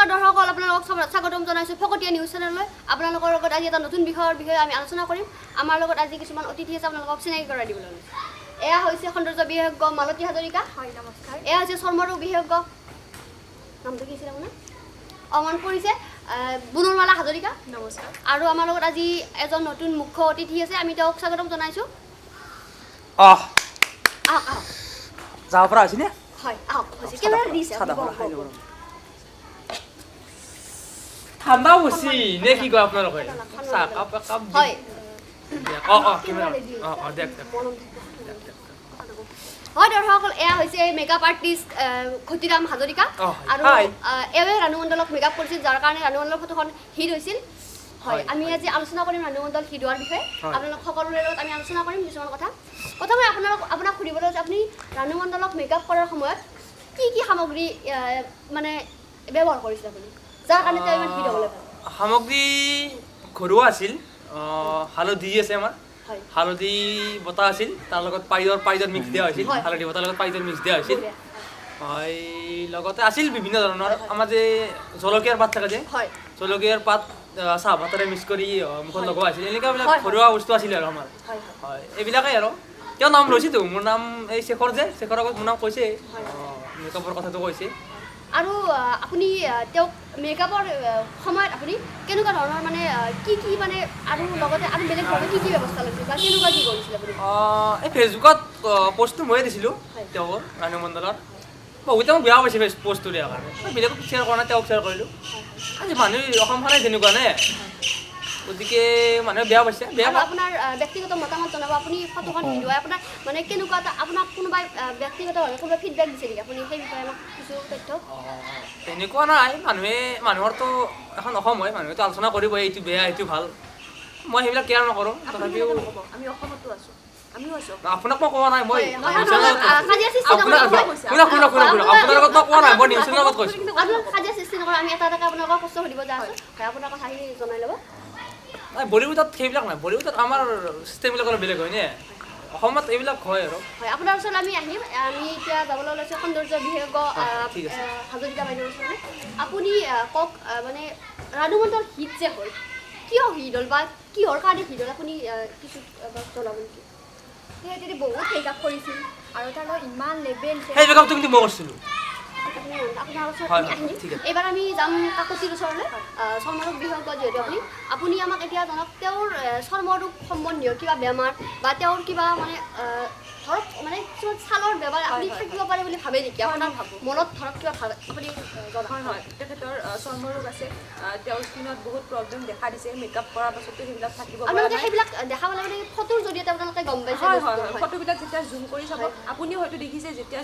নমস্কাৰ দৰ্শকসকল আপোনালোকক স্বাগতম জনাইছোঁ ফকতীয়া নিউজ চেনেললৈ আপোনালোকৰ লগত আজি এটা নতুন বিষয়ৰ বিষয়ে আমি আলোচনা কৰিম আমাৰ লগত আজি কিছুমান অতিথি আছে আপোনালোকক চিনাকি কৰাই দিবলৈ লৈছোঁ এয়া হৈছে সৌন্দৰ্য বিশেষজ্ঞ মালতী হাজৰিকা হয় নমস্কাৰ এয়া হৈছে চৰ্মৰোগ বিশেষজ্ঞ নামটো কি আছিল আপোনাৰ মন পৰিছে বুনুৰমালা হাজৰিকা নমস্কাৰ আৰু আমাৰ লগত আজি এজন নতুন মুখ্য অতিথি আছে আমি তেওঁক স্বাগতম জনাইছোঁ আহ আহক যাব পৰা হৈছে নে হয় আহক হৈছে কেমেৰা দিছে ঠাণ্ডা বসি নে কি কয় আপোনালোকে চাহ কাপ কাপ হয় কেমেৰা দেখ হয় দৰ্শকসকল এয়া হৈছে মেকআপ আৰ্টিষ্ট খতিৰাম হাজৰিকা আৰু এৱে ৰাণুমণ্ডলক মেকআপ কৰিছিল যাৰ কাৰণে ৰাণুমণ্ডলৰ ফটোখন হিট হৈছিল হয় আমি আজি আলোচনা কৰিম ৰাণুমণ্ডল হিট হোৱাৰ বিষয়ে আপোনালোক সকলোৰে লগত আমি আলোচনা কৰিম কিছুমান কথা প্ৰথমে আপোনাক সুধিবলৈ আপুনি ৰাণুমণ্ডলক মেকআপ কৰাৰ সময়ত কি সামগ্ৰী মানে ব্যৱহাৰ কৰিছিল আপুনি যাৰ কাৰণে তেওঁ ইমান হিট হ'বলৈ পাৰে সামগ্ৰী ঘৰুৱা আছিল হালধি আছে আমাৰ হালধি বটা আছিল তাৰ লগত পাইজৰ মিক্স দিয়া হৈছিল হালধি বটাৰ লগত পাইজৰ মিক্স দিয়া হৈছিল হয় লগতে আছিল বিভিন্ন ধৰণৰ আমাৰ যে জলকীয়াৰ পাত থাকে যে জলকীয়াৰ পাত চাহপাতেৰে মিক্স কৰি মুখত লগোৱা আছিল এনেকুৱাবিলাক ঘৰুৱা বস্তু আছিলে আৰু আমাৰ হয় এইবিলাকেই আৰু তেওঁ নাম লৈছেতো মোৰ নাম এই শেখৰ আগত মোৰ নাম কৈছে মেকআপৰ কথাটো কৈছে আৰু আপুনি তেওঁক মেকআপৰ সময়ত আপুনি কেনেকুৱা ধৰণৰ মানে কি মানে আৰু লগতে আৰু বেলেগভাৱে কি ব্যৱস্থা লৈছিল বা কেনেকুৱা কি কৰিছিল আপুনি এই ফেচবুকত পষ্টটো ময়ে দিছিলোঁ তেওঁৰ ৰাণুমণ্ডলৰ বহুতে মোক বেয়া পাইছে পষ্টটো দিয়াৰ কাৰণে বেলেগক শ্বেয়াৰ কৰা নাই তেওঁক শ্বেয়াৰ কৰিলোঁ আজি মানুহ অসমখনে তেনেকুৱা নে গতিকে মানুহে বেয়া পাইছে আপোনাৰ ব্যক্তিগত মতামত জনাব আপুনি ফটোখন ভিডিঅ' আপোনাৰ মানে কেনেকুৱা এটা আপোনাক কোনোবাই ব্যক্তিগতভাৱে কোনোবাই ফিডবেক দিছে নেকি আপুনি সেই বিষয়ে আমাক কিছু তথ্য তেনেকুৱা নাই মানুহৰতো এখন অসম হয় মানুহেতো আলোচনা কৰিব এইটো বেয়া এইটো ভাল মই সেইবিলাক কেয়াৰ নকৰোঁ তথাপিও আমি অসমতো আছোঁ আমিও আছোঁ আপোনাক মই কোৱা নাই মই আপোনাৰ লগত মই কোৱা নাই মই নিউজ চেনেলত কৈছোঁ কাজিয়া সৃষ্টি নকৰোঁ আমি এটা আপোনালোকক প্ৰশ্ন সুধিব যায় আছোঁ আপোনাৰ কথা আহি জনাই ল'ব বলীউডত সেইবিলাক নাই বলীউডত আমাৰ চিষ্টেমবিলাক অলপ বেলেগ হয় নে অসমত এইবিলাক হয় আৰু হয় আপোনাৰ ওচৰলৈ আমি আহিম আমি এতিয়া যাবলৈ ওলাইছোঁ সৌন্দৰ্য বিশেষজ্ঞ হাজৰিকা বাইদেউৰ ওচৰলৈ আপুনি কওক মানে ৰাণুমণ্ডল হিট যে হ'ল কিয় হিট হ'ল বা কিহৰ কাৰণে হিট হ'ল আপুনি কিছু জনাব নেকি সিহঁতে বহুত মেকআপ কৰিছিল আৰু তাৰ লগত ইমান লেভেল সেই মেকআপটো কিন্তু মই কৰিছিলোঁ আপোনাৰ ওচৰত আহিম এইবাৰ আমি যাম কাকতিৰ ওচৰলৈ চৰ্মৰোগ বিশেষজ্ঞ যিহেতু আপুনি আমাক এতিয়া জনাওক তেওঁৰ চৰ্মৰোগ সম্বন্ধীয় কিবা বেমাৰ বা তেওঁৰ কিবা মানে ধৰক মানে কিছুমান ছালৰ বেমাৰ আপুনি থাকিব পাৰে বুলি ভাবে নেকি আপোনাৰ মনত ধৰক কিবা ভাবে আপুনি হয় তেখেতৰ চৰ্মৰোগ আছে তেওঁৰ স্কিনত বহুত প্ৰব্লেম দেখা দিছে মেকআপ কৰাৰ পাছতো সেইবিলাক থাকিব আপোনালোকে সেইবিলাক দেখা পালে মানে ফটোৰ জৰিয়তে আপোনালোকে গম পাইছে ফটোবিলাক যেতিয়া জুম কৰি চাব আপুনিও হয়তো দেখিছে যেতিয়া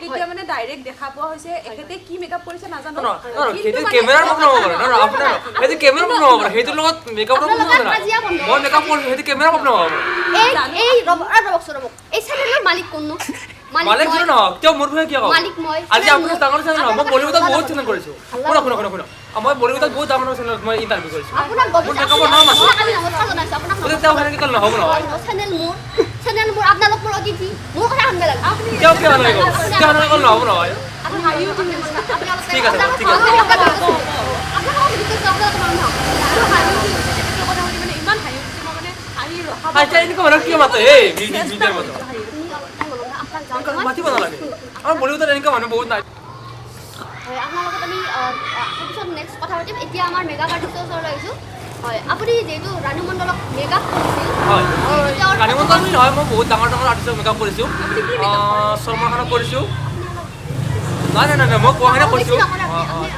তেতিয়া মানে ডাইৰেক্ট দেখা পোৱা হৈছে এখেতে কি মেকআপ কৰিছে নাজানো কেমেৰাৰ প্ৰব্লেম হ'ব পাৰে আপোনাৰ সেইটো কেমেৰাৰ প্ৰব্লেম হ'ব পাৰে সেইটোৰ লগত মেকআপৰ প্ৰব্লেম হ'ব পাৰে মই মেকআপ কৰিছোঁ সেইটো কেমেৰাৰ প্ৰব্লেম হ'ব পাৰে এই ৰ'বক এই চেনেলৰ মালিক কোননো মালিক কোনো নহয় তেওঁ মোৰ বিষয়ে কিয় ক'ব মালিক মই আজি আপুনি ডাঙৰ চেনেল নহয় মই বলীউডত বহুত চেনেল কৰিছোঁ শুনক মই বলীউডত বহুত ডাঙৰ চেনেলত মই ইণ্টাৰভিউ কৰিছোঁ আপোনাক মেকআপৰ নাম আছে আমি নমস্কাৰ জনাইছোঁ আপোনাক তেওঁ সেনেকৈ ক'লে নহ'ব নহয় চেনেল মোৰ আপোনালোক মোৰ অতিথি মোৰ কথা শুনিব লাগে তেওঁ কিয় সেনেকৈ ক'ব তেওঁ সেনেকৈ ক'লে নহ'ব নহয় ঠিক আছে এনেকুৱা মানুহ কিয় মাতে এই মিডিয়াৰ মাতে মাতিব নালাগে আমাৰ বলীউডত এনেকুৱা মানুহ বহুত নাই আপোনাৰ লগত আমি পিছত নেক্সট কথা পাতিম এতিয়া আমাৰ মেকআপ আৰ্টিষ্টৰ ওচৰলৈ আহিছোঁ হয় আপুনি যিহেতু ৰাণুমণ্ডলক মেকআপ কৰিছিল হয় ৰাণুমণ্ডল বুলি নহয় মই বহুত ডাঙৰ আৰ্টিষ্টক মেকআপ কৰিছোঁ শৰ্মা খানক কৰিছোঁ নাই মই কোৱাখিনি কৰিছোঁ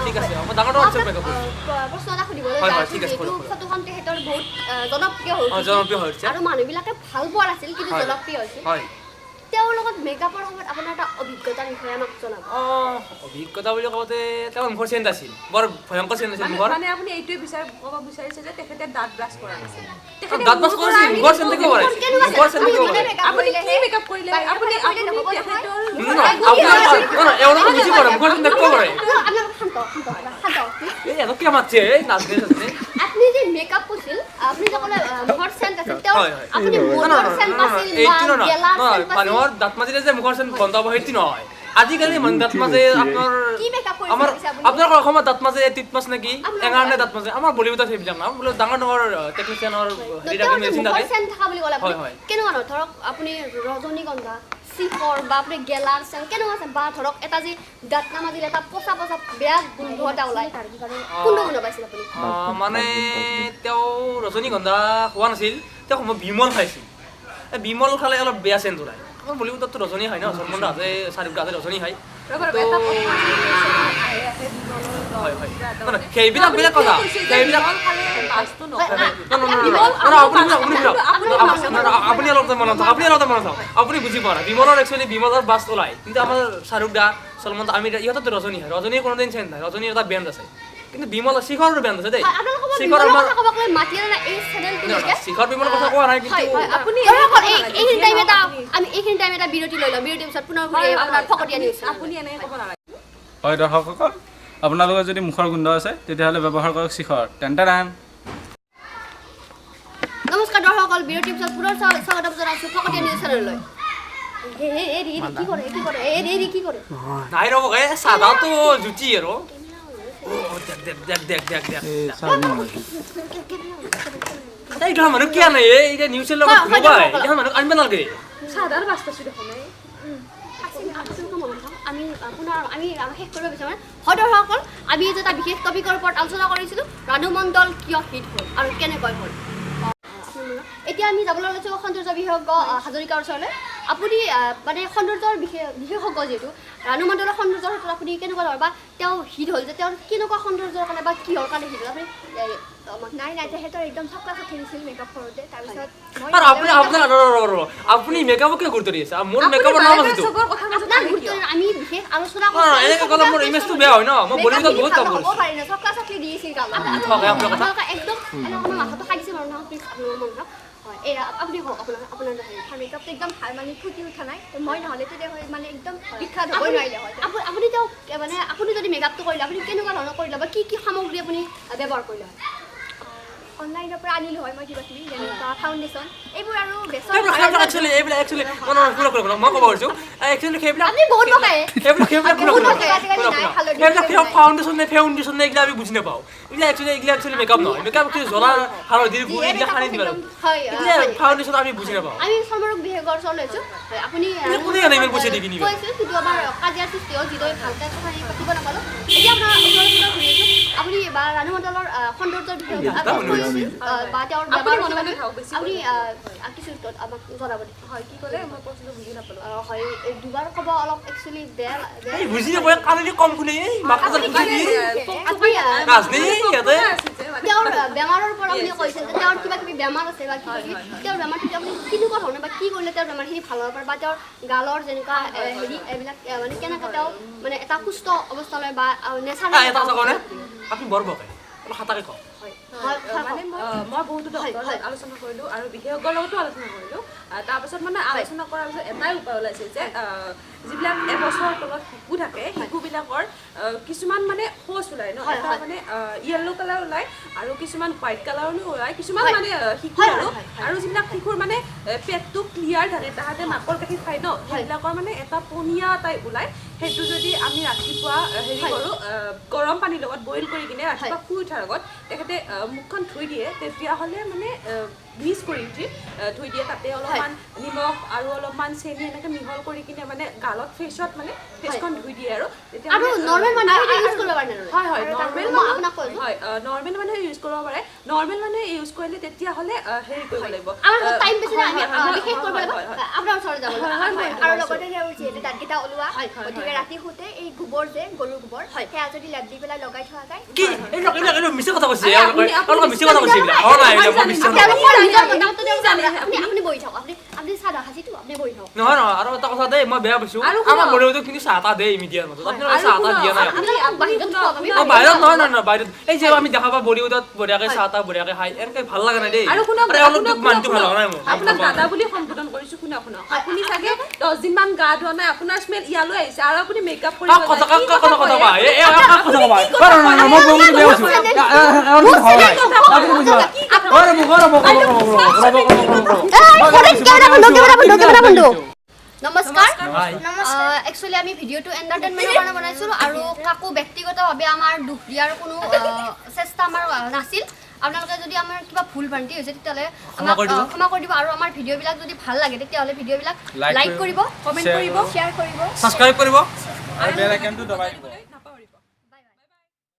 ঠিক আছে মই ডাঙৰ আৰ্টিষ্টক মেকআপ কৰিছোঁ প্ৰশ্ন এটা সুধিবলৈ যিহেতু ফটোখন তেখেতৰ বহুত জনপ্ৰিয় হৈছে আৰু মানুহবিলাকে ভাল পোৱা নাছিল কিন্তু জনপ্ৰিয় হৈছে তেওঁৰ লগত মেকআপৰ সময়ত আপোনাৰ এটা অভিজ্ঞতাৰ বিষয়ে আমাক জনাব অভিজ্ঞতা বুলি কওঁতে তেওঁৰ মুখৰ চেণ্ট আছিল বৰ ভয়ংকৰ চেণ্ট আছিল মুখৰ মানে আপুনি এইটোৱে ক'ব বিচাৰিছে যে তেখেতে দাঁত ব্ৰাছ কৰা নাছিল দাঁত ব্ৰাছ কৰিছিল মুখৰ চেণ্ট থাকিব পাৰে মুখৰ চেণ্ট থাকিব পাৰে আপুনি কি মেকআপ কৰিলে আপুনি এওঁলোকে বুজি পাৰে মুখৰ চেণ্ট থাকিব পাৰে এই এনেকৈ মাতছে এই নাচনে আপুনি যে মেকআপ কৰিছিল আপুনি যে ক'লে মুখৰ চেণ্ট আছিল তেওঁ আপুনি মুখৰ চেণ্ট আছিল বা গেলা চেণ্ট মানুহৰ দাঁত মাজিলে যে মুখৰ চেণ্ট বন্ধ হ'ব সেইটো নহয় আজিকালি মানে দাঁত মাজে আপোনাৰ কি মেকআপ কৰিছে আমাৰ পিছে আপুনি? আপোনালোকৰ অসমত দাঁত মাজে টিট মাছ নেকি এঙাৰ নে দাঁত মাজে আমাৰ বলিউডত সেইবিলাক না বোলে ডাঙৰ ডাঙৰ টেকনিচিয়ানৰ হেৰি মেডিচিন থাকে চেন থকা বুলি ক'লে আপুনি হয়। কেনেকুৱা ধৰক ধৰক আপুনি ৰজনীগন্ধা শিখৰ বা আপুনি গেলাৰ চেন কেনেকুৱা আছে বা ধৰক এটা যি দাঁত নামাজিলে এটা পচা পচা বেয়া গোন্ধ এটা ওলায় কোনটো গোন্ধ পাইছিল আপুনি মানে তেওঁ ৰজনীগন্ধা খোৱা নাছিল তেওঁ মই বিমল খাইছিল বিমল খালে অলপ বেয়া চেণ্ট ওলায় আমাৰ বলিউডতো ৰজনী খায় ন সলমান ৰাজে শ্বাহৰুখ ৰাজে ৰজনী খায় হয় হয় সেইবিলাক বেলেগ কথা সেইবিলাক আপুনি অলপ মনত থাকক আপুনি বুজি পোৱা নাই বিমলৰ একচুৱেলি বিমলৰ বাছ ওলায় কিন্তু আমাৰ শ্বাহৰুখ দা সলমান আমিৰ ইহঁততো ৰজনী হয় ৰজনীৰ কোনোদিন চেণ্ট নাই ৰজনীৰ এটা ব্ৰেণ্ড আছে কিন্তু বিমল শিখৰৰ ব্ৰেণ্ড আছে দেই শিখৰ আমাৰ শিখৰ বিমলৰ কথা কোৱা নাই কিন্তু এইখিনি টাইম এটা বিৰতি লৈ লওঁ বিৰতিৰ পিছত পুনৰ আপোনাৰ ফকতীয়া নিউজ আপুনি এনেকৈ ক'ব নালাগে হয় দৰ্শকসকল আপোনালোকৰ যদি মুখৰ গোন্ধ আছে তেতিয়াহ'লে ব্যৱহাৰ কৰক শিখৰ টেন নমস্কাৰ দৰ্শকসকল বিৰতিৰ পিছত পুনৰ স্বাগতম জনাইছোঁ ফকতীয়া নিউজ চেনেললৈ কি কৰে নাই ৰ'ব চাদাটো জুতি আৰু এইটো মানুহ কিয় নাই এতিয়া নিউজৰ লগত ঘূৰাবাই এতিয়া মানুহ আনিব নালাগে চাদাৰ বাস্তাছো দেখোন আমি শেষ কৰিব বিচাৰোঁ হয় দৰ্শকসকল আমি এটা বিশেষ টপিকৰ ওপৰত আলোচনা কৰিছিলোঁ ৰাণু মণ্ডল কিয় হিট হ'ল আৰু কেনেকৈ হ'ল এতিয়া আমি যাবলৈ লৈছোঁ সৌন্দৰ্য বিশেষজ্ঞ হাজৰিকাৰ ওচৰলৈ আপুনি মানে সৌন্দৰ্যৰ বিশেষজ্ঞ যিহেতু ৰাণু মণ্ডলৰ সৌন্দৰ্যৰ ক্ষেত্ৰত আপুনি কেনেকুৱা ধৰণৰ বা তেওঁ হিট হ'ল যে তেওঁৰ কেনেকুৱা সৌন্দৰ্যৰ কাৰণে বা কিহৰ কাৰণে হিট হ'ল আপুনি নাই তেখেতৰ একদম চক্কা চকী দিছিল মেকআপ কৰোঁতে তাৰপিছত আপুনি মেকআপক কিয় গুৰুত্ব দি আছে মোৰ মেকআপৰ নাম আছে আমি বিশেষ আলোচনা এনেকৈ ক'লে মোৰ ইমেজটো বেয়া হয় ন মই বলিউডত বহুত কাম কৰিছোঁ চক্কা চকী দিছিল একদম মাথাটো খাই দিছে বাৰু প্লিজ আপোনাৰ মন হয় এই আপুনি কওক আপোনাৰ মেকআপটো একদম ভাল মানে ফুটি উঠা নাই মই নহ'লেতো মানে একদম বিখ্যাত হ'বই নোৱাৰিলে হয় আপুনি তেওঁ মানে আপুনি যদি মেকআপটো কৰিলে আপুনি কেনেকুৱা ধৰণৰ কৰিলে বা কি সামগ্ৰী আপুনি ব্যৱহাৰ কৰিলে হয় অনলাইনৰ পৰা আনিলোঁ হয় মই কিবা কিবি যেনেকুৱা ফাউণ্ডেশ্যন এইবোৰ আৰু ফাউণ্ডেশ্যন এইবিলাক আমি বুজি নাপাওঁ এইবিলাক একচুৱেলি মেকআপ নহয় মেকআপ জ্বলা হালধিৰ গুড়ি এইবিলাক সানি দিব ফাউণ্ডেশ্যন আমি বুজি নাপাওঁ আমি চমৰক বিহেগৰ ওচৰত লৈছোঁ আপুনি কোনে জানে ইমান পইচা দি কিনিব কৈছোঁ কিন্তু আমাৰ কাজিয়াৰ সৃষ্টি হ'ল যিদৰে ভালকৈ কথা পাতিব নাপালোঁ এতিয়া আপোনাৰ ওচৰত ঘূৰিছোঁ আপুনি বা ৰাণু মণ্ডলৰ সৌন্দৰ্যৰ বিষয়ে বা তেওঁৰ আপুনি কিছু আমাক জনাব হয় কি ক'লে মই কৈছিলোঁ বুজি নাপালোঁ হয় দুবাৰ ক'ব অলপ একচুৱেলি বেয়া বুজি নাপায় কালি কম শুনে তেওঁৰ বেমাৰৰ পৰা আপুনি কৈছে যে তেওঁৰ কিবা কিবি বেমাৰ আছে বা কিবা তেওঁৰ বেমাৰটো আপুনি কেনেকুৱা ধৰণে বা কি কৰিলে তেওঁৰ বেমাৰখিনি ভাল হ'ব পাৰে বা তেওঁৰ গালৰ যেনেকুৱা হেৰি এইবিলাক মানে কেনেকৈ তেওঁ মানে এটা সুস্থ অৱস্থালৈ বা নেচাৰেল আপুনি বৰ বকে হাতাকে কওক মানে মই বহুতো ডক্টৰৰ আলোচনা কৰিলোঁ আৰু বিশেষজ্ঞৰ লগতো আলোচনা কৰিলোঁ তাৰপাছত মানে আলোচনা কৰাৰ পিছত এটাই উপায় ওলাইছে যে যিবিলাক এবছৰৰ তলত শিশু থাকে শিশুবিলাকৰ কিছুমান মানে শৌচ ওলায় ন এটা মানে য়েল্ল' কালাৰ ওলায় আৰু কিছুমান হোৱাইট কালাৰো ওলায় কিছুমান মানে শিশু আৰু যিবিলাক শিশুৰ মানে পেটটো ক্লিয়াৰ থাকে তাহাঁতে মাকৰ গাখীৰ খায় ন সেইবিলাকৰ মানে এটা পনীয়া টাইপ ওলায় সেইটো যদি আমি ৰাতিপুৱা হেৰি কৰোঁ গৰম পানীৰ লগত বইল কৰি কিনে ৰাতিপুৱা শুই উঠাৰ আগত তেখেতে মুখখন ধুই দিয়ে তেতিয়াহ'লে মানে মিক্স কৰি উঠি ধুই দিয়ে তাতে অলপমান নিমখ আৰু অলপমান চেনি এনেকৈ মিহল কৰি কিনে মানে গালত ফেচত মানে ফেচখন ধুই দিয়ে আৰু তেতিয়া নৰ্মেল মানুহে ইউজ কৰিব পাৰে হয় হয় নৰ্মেল মানুহে ইউজ কৰিব পাৰে নৰ্মেল মানুহে ইউজ কৰিলে তেতিয়াহ'লে হেৰি কৰিব লাগিব আপোনাৰ ওচৰত যাব আৰু লগতে যিহেতু দাঁতকেইটা ওলোৱা গতিকে ৰাতি শুতে এই গোবৰ যে গৰুৰ গোবৰ সেয়া যদি লেপ দি পেলাই লগাই থোৱা যায় কি এইটো মিছা কথা কৈছে মিছা কথা কৈছে আপুনি বহি থাকক আপুনি চাহ সাজিটো আপুনি বহি থাকক নহয় নহয় আৰু এটা কথা দেই মই বেয়া পাইছোঁ আমাৰ বলিউডত কিন্তু চাহ এটা দেই মিডিয়াৰ মাজত আপোনালোকে চাহ এটা দিয়া নাই বাহিৰত নহয় নহয় বাহিৰত এই যে আমি দেখা পাওঁ বলিউডত বঢ়িয়াকৈ চাহ এটা বঢ়িয়াকৈ খাই এনেকৈ ভাল লগা নাই দেই মানুহটো ভাল লগা নাই মোৰ আপোনাক দাদা বুলি সম্বোধন কৰিছোঁ শুনক আপুনি চাগে 10 দিনমান গা ধোৱা নাই আপোনাৰ স্মেল ইয়ালৈ আহিছে আৰু আপুনি মেকআপ কৰিব নমস্কাৰ হাই একচুৱেলি আমি ভিডিঅ'টো এণ্টাৰটেইনমেণ্টৰ কাৰণে বনাইছিলোঁ আৰু কাকো ব্যক্তিগতভাৱে আমাৰ দুখ দিয়াৰ কোনো চেষ্টা আমাৰ নাছিল আপোনালোকে যদি আমাৰ কিবা ভুল ভ্ৰান্তি হৈছে তেতিয়াহ'লে আমাক ক্ষমা কৰি দিব আৰু আমাৰ ভিডিঅ'বিলাক যদি ভাল লাগে তেতিয়াহ'লে ভিডিঅ'বিলাক লাইক কৰিব কমেণ্ট কৰিব শ্বেয়াৰ কৰিব ছাবস্ক্ৰাইব কৰিব আৰু বেল আইকনটো দবাই দিব